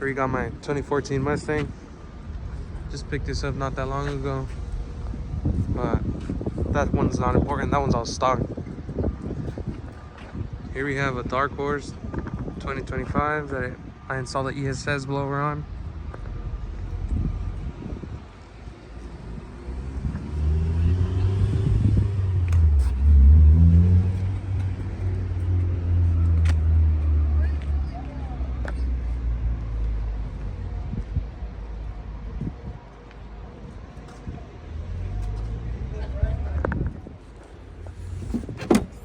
Already got my 2014 Mustang. Just picked this up not that long ago. But that one's not important. That one's all stock. Here we have a DarkHorse 2025 that I installed the ESS blower on.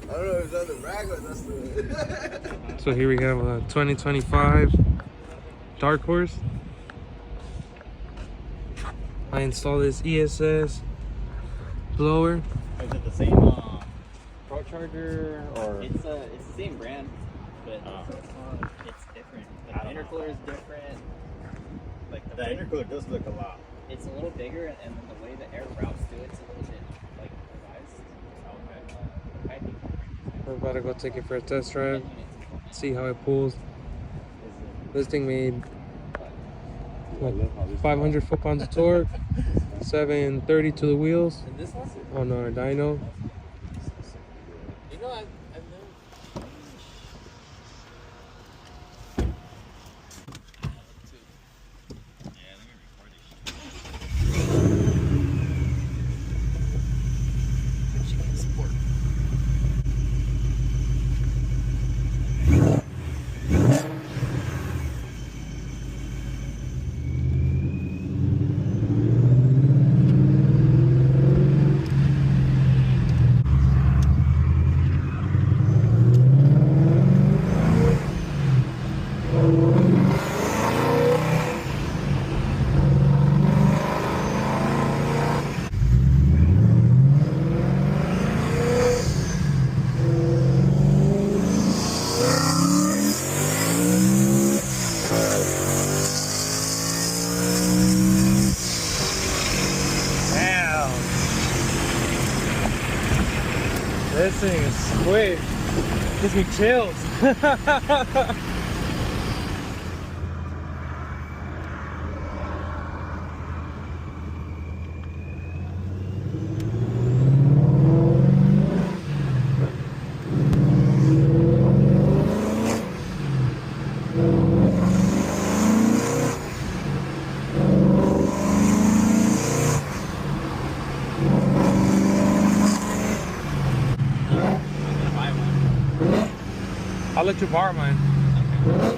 I don't know if that's the rag or that's the... So here we have a 2025 DarkHorse. I installed this ESS blower. Is it the same Pro Charger or? It's the same brand, but it's different. The intercooler is different. Like The intercooler does look a lot. It's a little bigger, and then the way the air routes to it's a little bit like revised. Okay. We're about to go take it for a test drive. See how it pulls. This thing made like 500 foot-pounds of torque, 730 to the wheels And this one? on our dyno. You know, I've never. Yeah, let me record this. Damn! This thing is quick. Gives me chills. I'll let you borrow mine. Okay.